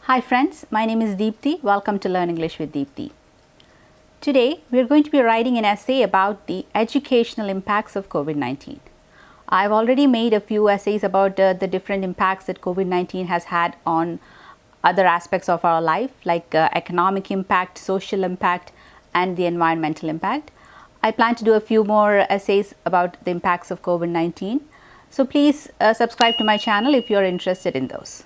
Hi friends, my name is Deepthi. Welcome to Learn English with Deepthi. Today we are going to be writing an essay about the educational impacts of COVID-19. I've already made a few essays about the different impacts that COVID-19 has had on other aspects of our life, like economic impact, social impact, and the environmental impact. I plan to do a few more essays about the impacts of COVID-19. So please subscribe to my channel if you're interested in those.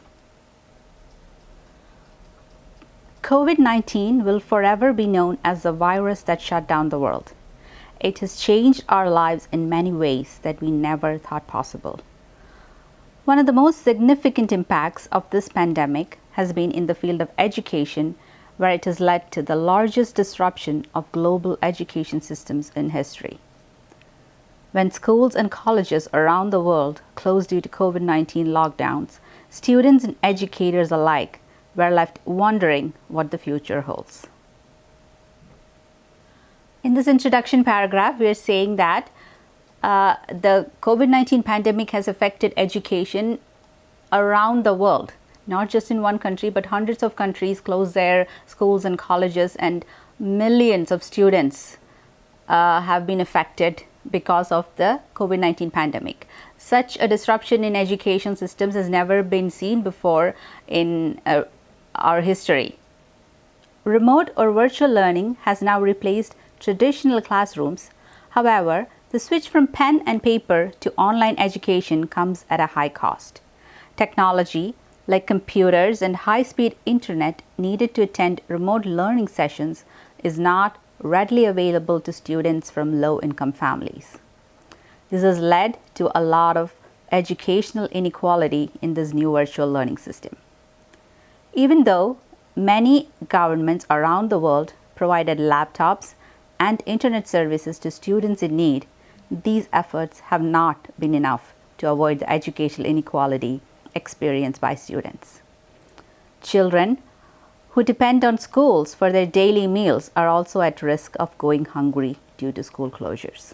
COVID-19 will forever be known as the virus that shut down the world. It has changed our lives in many ways that we never thought possible. One of the most significant impacts of this pandemic has been in the field of education, where it has led to the largest disruption of global education systems in history. When schools and colleges around the world closed due to COVID-19 lockdowns, students and educators alike were left wondering what the future holds. In this introduction paragraph, we are saying that the COVID-19 pandemic has affected education around the world, not just in one country, but hundreds of countries closed their schools and colleges, and millions of students have been affected because of the COVID-19 pandemic. Such a disruption in education systems has never been seen before in our history. Remote or virtual learning has now replaced traditional classrooms. However, the switch from pen and paper to online education comes at a high cost. Technology like computers and high-speed internet needed to attend remote learning sessions is not readily available to students from low-income families. This has led to a lot of educational inequality in this new virtual learning system. Even though many governments around the world provided laptops and internet services to students in need, these efforts have not been enough to avoid the educational inequality experienced by students. Children who depend on schools for their daily meals are also at risk of going hungry due to school closures.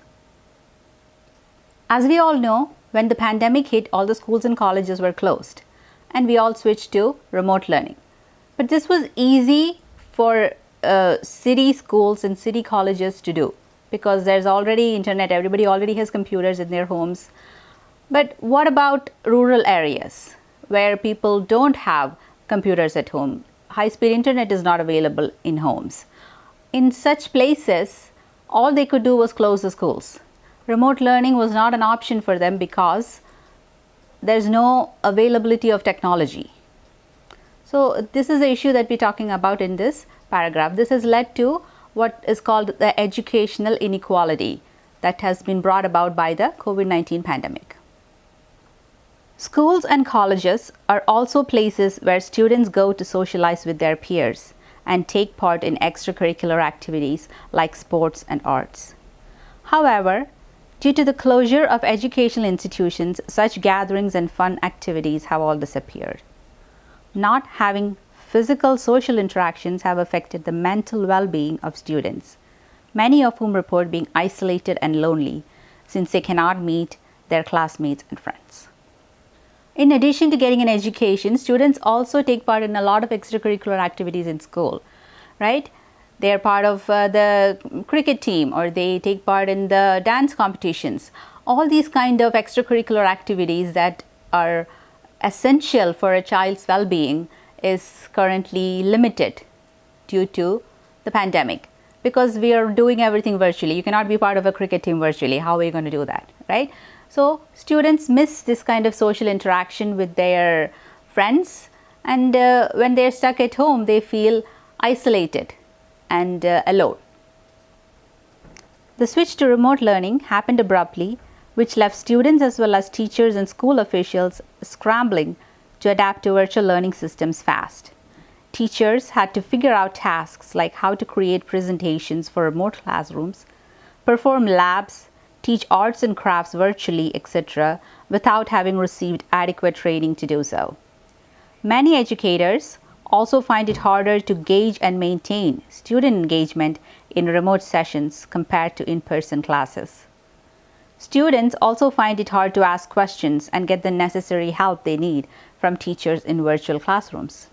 As we all know, when the pandemic hit, all the schools and colleges were closed, and we all switched to remote learning. But this was easy for city schools and city colleges to do because there's already internet, everybody already has computers in their homes. But what about rural areas where people don't have computers at home? High-speed internet is not available in homes. In such places, all they could do was close the schools. Remote learning was not an option for them because there's no availability of technology. So this is the issue that we're talking about in this paragraph. This has led to what is called the educational inequality that has been brought about by the COVID-19 pandemic. Schools and colleges are also places where students go to socialize with their peers and take part in extracurricular activities like sports and arts. However, due to the closure of educational institutions, such gatherings and fun activities have all disappeared. Not having physical social interactions have affected the mental well-being of students, many of whom report being isolated and lonely since they cannot meet their classmates and friends. In addition to getting an education, students also take part in a lot of extracurricular activities in school, right? They are part of the cricket team, or they take part in the dance competitions. All these kind of extracurricular activities that are essential for a child's well-being is currently limited due to the pandemic because we are doing everything virtually. You cannot be part of a cricket team virtually. How are you going to do that, right? So students miss this kind of social interaction with their friends, and when they're stuck at home, they feel isolated and alone. The switch to remote learning happened abruptly, which left students as well as teachers and school officials scrambling to adapt to virtual learning systems fast. Teachers had to figure out tasks like how to create presentations for remote classrooms, perform labs, teach arts and crafts virtually, etc., without having received adequate training to do so. Many educators also find it harder to gauge and maintain student engagement in remote sessions compared to in-person classes. Students also find it hard to ask questions and get the necessary help they need from teachers in virtual classrooms.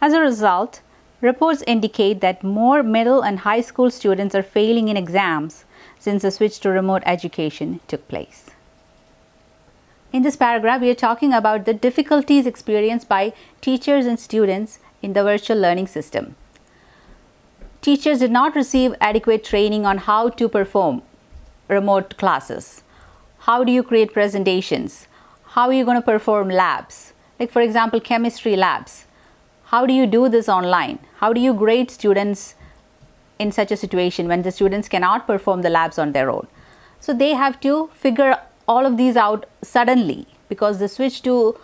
As a result, reports indicate that more middle and high school students are failing in exams since the switch to remote education took place. In this paragraph, we are talking about the difficulties experienced by teachers and students in the virtual learning system. Teachers did not receive adequate training on how to perform remote classes. How do you create presentations? How are you going to perform labs? Like, for example, chemistry labs. How do you do this online? How do you grade students in such a situation when the students cannot perform the labs on their own? So they have to figure all of these out suddenly, because the switch to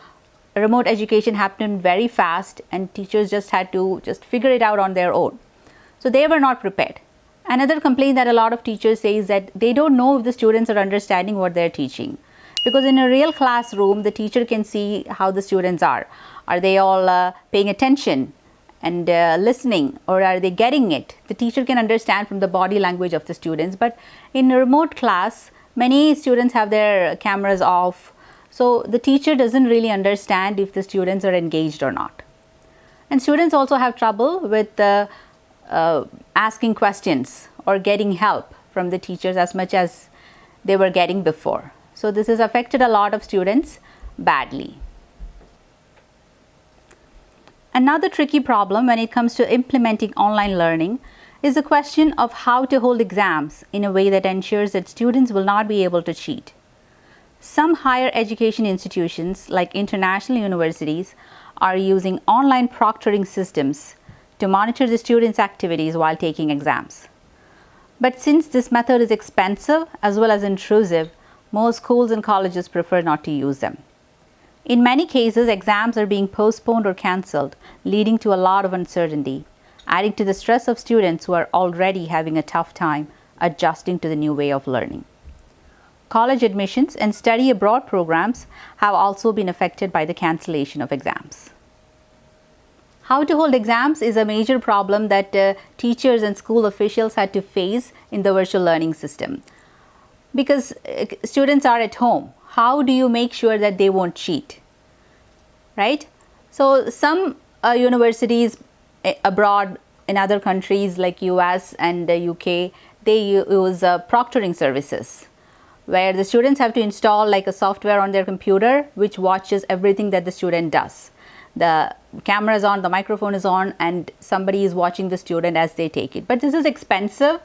remote education happened very fast and teachers just had to figure it out on their own. So they were not prepared. Another complaint that a lot of teachers say is that they don't know if the students are understanding what they're teaching. Because in a real classroom, the teacher can see how the students are. Are they all paying attention and listening, or are they getting it? The teacher can understand from the body language of the students. But in a remote class, many students have their cameras off. So the teacher doesn't really understand if the students are engaged or not. And students also have trouble with asking questions or getting help from the teachers as much as they were getting before. So this has affected a lot of students badly. Another tricky problem when it comes to implementing online learning is the question of how to hold exams in a way that ensures that students will not be able to cheat. Some higher education institutions, like international universities, are using online proctoring systems to monitor the students' activities while taking exams. But since this method is expensive as well as intrusive, most schools and colleges prefer not to use them. In many cases, exams are being postponed or cancelled, leading to a lot of uncertainty, adding to the stress of students who are already having a tough time adjusting to the new way of learning. College admissions and study abroad programs have also been affected by the cancellation of exams. How to hold exams is a major problem that teachers and school officials had to face in the virtual learning system. Because students are at home, how do you make sure that they won't cheat? Right? So some universities abroad in other countries like US and the UK, they use proctoring services, where the students have to install like a software on their computer which watches everything that the student does. The camera is on, the microphone is on, and somebody is watching the student as they take it. But this is expensive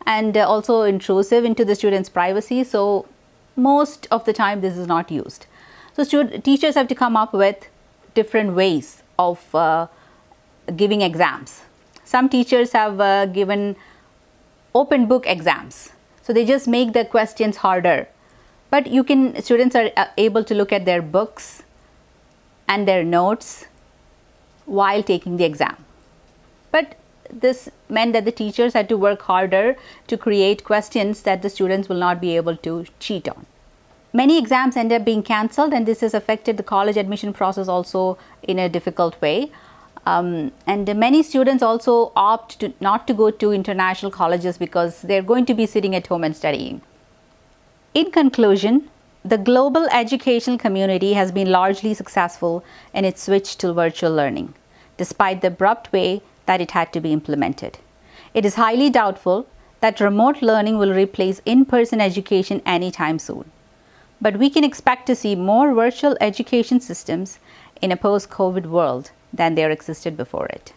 and also intrusive into the student's privacy. So most of the time this is not used. So teachers have to come up with different ways of giving exams. Some teachers have given open book exams. So they just make the questions harder. But students are able to look at their books and their notes while taking the exam. But this meant that the teachers had to work harder to create questions that the students will not be able to cheat on. Many exams end up being cancelled, and this has affected the college admission process also in a difficult way. And many students also opt not to go to international colleges because they're going to be sitting at home and studying. In conclusion, the global educational community has been largely successful in its switch to virtual learning, despite the abrupt way that it had to be implemented. It is highly doubtful that remote learning will replace in-person education anytime soon. But we can expect to see more virtual education systems in a post-COVID world than there existed before it.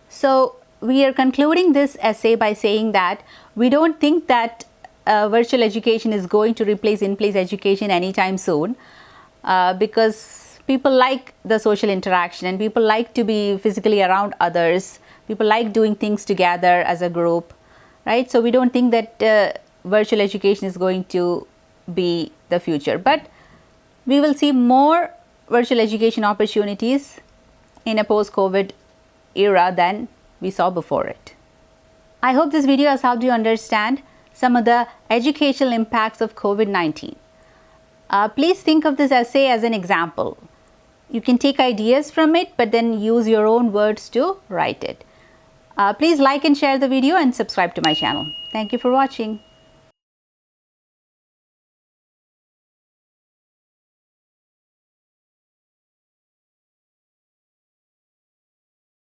So we are concluding this essay by saying that we don't think that virtual education is going to replace in-place education anytime soon, because people like the social interaction and people like to be physically around others. People like doing things together as a group, right? So we don't think that virtual education is going to be the future, but we will see more virtual education opportunities in a post-COVID era than we saw before it. I hope this video has helped you understand some of the educational impacts of COVID-19. Please think of this essay as an example. You can take ideas from it, but then use your own words to write it. Please like and share the video and subscribe to my channel. Thank you for watching.